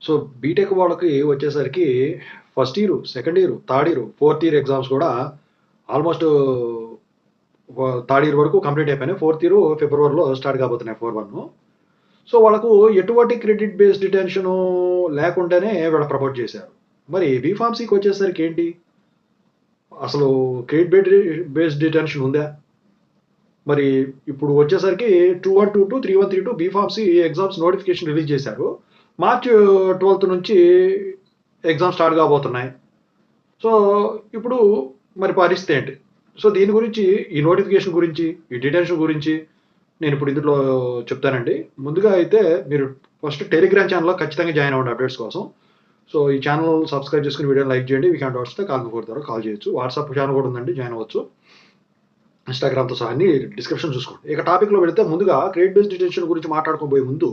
So BTech వాళ్ళకి వచ్చేసరికి first year, second year, third year, fourth year exams కూడా almost third year వరకు complete అయిపోయినాయి. ఫోర్త్ ఇయర్ ఫిబ్రవరిలో స్టార్ట్ కాబోతున్నాయి 4-1. సో వాళ్ళకు ఎటువంటి క్రెడిట్ బేస్డ్ డిటెన్షన్ లేకుండానే వీళ్ళు ప్రపోజ్ చేశారు. మరి బీఫార్మసీకి వచ్చేసరికి ఏంటి, అసలు క్రెడిట్ బేస్డ్ డిటెన్షన్ ఉందా? మరి ఇప్పుడు వచ్చేసరికి 2122, 3132 బీఫార్మసీ ఎగ్జామ్స్ నోటిఫికేషన్ రిలీజ్ చేశారు. మార్చ్ 12th నుంచి ఎగ్జామ్ స్టార్ట్ కాబోతున్నాయి. సో ఇప్పుడు మరి పరిస్థితి ఏంటి? సో దీని గురించి, ఈ నోటిఫికేషన్ గురించి, ఈ డిటెన్షన్ గురించి నేను ఇప్పుడు ఇందులో చెప్తానండి. ముందుగా అయితే మీరు ఫస్ట్ టెలిగ్రామ్ ఛానల్లో ఖచ్చితంగా జాయిన్ అవ్వండి అప్డేట్స్ కోసం. సో ఈ ఛానల్ సబ్స్క్రైబ్ చేసుకుని వీడియోని లైక్ చేయండి. వీ క్యాన్ వస్తే కాల్ ద్వారా కాల్ చేయొచ్చు. వాట్సాప్ ఛానల్ కూడా ఉందండి, జాయిన్ అవ్వచ్చు. ఇన్స్టాగ్రామ్తో సహా అన్ని డిస్క్రిప్షన్ చూసుకోండి. ఇక టాపిక్లో వెళితే ముందుగా క్రెడిట్ బేస్డ్ డిటెన్షన్ గురించి మాట్లాడుకోబోయే ముందు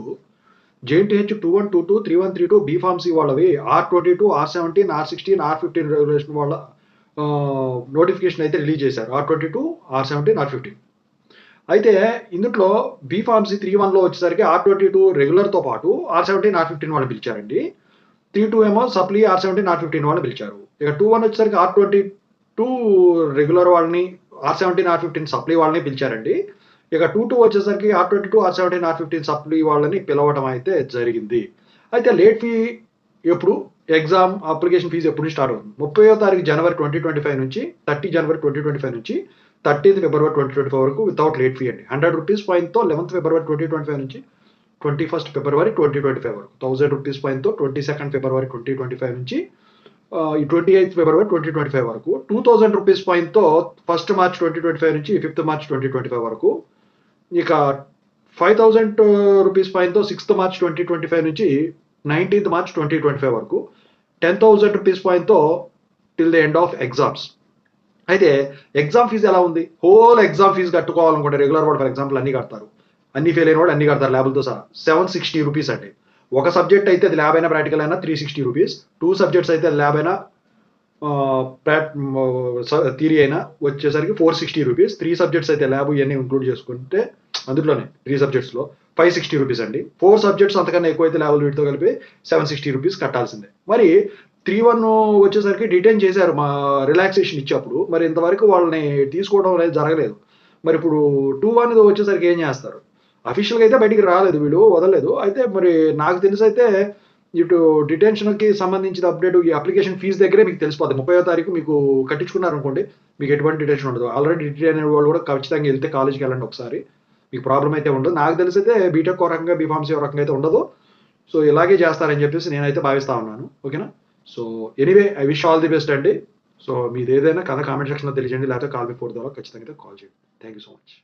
JNTH 2122, 3132 బీఫార్మసీ వాళ్ళవి R22, R17, R16, R15 regulation వాళ్ళ నోటిఫికేషన్ అయితే రిలీజ్ చేశారు. R22, R17, R15. అయితే ఇందులో బీఫార్మసీ 3-1లో వచ్చేసరికి R22 రెగ్యులర్తో పాటు R17, R15 వాళ్ళని పిలిచారండి. 3-2 ఏమో సప్లీ R17, R15 వాళ్ళని పిలిచారు. ఇక 2-1 వచ్చేసరికి R22 రెగ్యులర్ వాళ్ళని, R17, R15 సప్లీ వాళ్ళని పిలిచారండి. ఇక 2-2 వచ్చేసరికి R22, R17, R15 సప్లీ వాళ్ళని పిలవడం అయితే జరిగింది. అయితే లేట్ ఫీ ఎప్పుడు, ఎగ్జామ్ అప్లికేషన్ ఫీజు ఎప్పుడు స్టార్ట్ అవుతుంది? 30వ తారీఖు జనవరి 2025 నుంచి 30 జనవరి 2025 నుంచి 13th ఫిబ్రవరి 2025 వరకు వితౌట్ లేట్ ఫీ అండి. 100 రూపీస్ ఫైన్తో 11th ఫిబ్రవరి 2025 నుంచి 21st ఫిబ్రవరి 2025 వరకు, 1000 రూపీస్ ఫైన్తో 22nd ఫిబ్రవరి 2025 నుంచి 28th ఫిబ్రవరి 2025 వరకు, 2000 రూపీస్ ఫైన్తో 1st మార్చ్ 2025 నుంచి 5th మార్చ్ 2025 వరకు, ఇక 5000 రూపీస్ ఫైన్తో 6th మార్చ్ 2025 నుంచి 19th మార్చ్ 2025 వరకు, 10,000 రూపీస్ ఫైన్తో till the end of exams. అయితే ఎగ్జామ్ ఫీజు ఎలా ఉంది? హోల్ ఎగ్జామ్ ఫీజు కట్టుకోవాలనుకుంటే రెగ్యులర్ వాడు ఫర్ ఎగ్జాంపుల్ అన్ని కడతారు, అన్ని ఫెయిల్ అయిన వాడు అన్ని కడతారు ల్యాబులతో సహా. 760 రూపీస్ అండి. ఒక సబ్జెక్ట్ అయితే అది ల్యాబ్ అయినా ప్రాక్టికల్ అయినా 360 రూపీస్. 2 సబ్జెక్ట్స్ అయితే ల్యాబ్ అయినా థియరీ అయినా వచ్చేసరికి 460 రూపీస్. 3 సబ్జెక్ట్స్ అయితే ల్యాబ్ ఇవన్నీ ఇంక్లూడ్ చేసుకుంటే అందులోనే 3 సబ్జెక్ట్స్లో 560 రూపీస్ అండి. 4 సబ్జెక్ట్స్ అంతకన్నా ఎక్కువైతే ల్యాబులు వీటితో కలిపి 760 రూపీస్ కట్టాల్సిందే. మరి 3-1 వచ్చేసరికి డిటైన్ చేశారు మా రిలాక్సేషన్ ఇచ్చేప్పుడు. మరి ఇంతవరకు వాళ్ళని తీసుకోవడం అనేది జరగలేదు. మరి ఇప్పుడు 2-1 వచ్చేసరికి ఏం చేస్తారు? అఫీషియల్గా అయితే బయటికి రాలేదు, వీళ్ళు వదలలేదు. అయితే మరి నాకు తెలిసి అయితే ఇటు డిటెన్షన్కి సంబంధించిన అప్డేట్ ఈ అప్లికేషన్ ఫీజు దగ్గరే మీకు తెలిసిపోతుంది. 30వ తారీఖు మీకు కట్టించుకున్నారు అనుకోండి, మీకు ఎటువంటి డిటెన్షన్ ఉండదు. ఆల్రెడీ డిటైన్ అయిన వాళ్ళు కూడా ఖచ్చితంగా వెళ్తే కాలేజ్కి వెళ్ళండి ఒకసారి, మీకు ప్రాబ్లం అయితే ఉండదు. నాకు తెలిసి అయితే బీటెక్ ఒక రకంగా, బీఫార్మసీ ఒక రకంగా అయితే ఉండదు. సో ఇలాగే చేస్తారని చెప్పేసి నేనైతే భావిస్తా ఉన్నాను. ఓకేనా? So anyway, I wish all the best అండి. సో మీది ఏదైనా కామెంట్ సెక్షన్లో తెలియజేయండి, లేకపోతే కాల్ మీ 4 ద్వారా ఖచ్చితంగా కాల్ చేయండి. Thank you so much.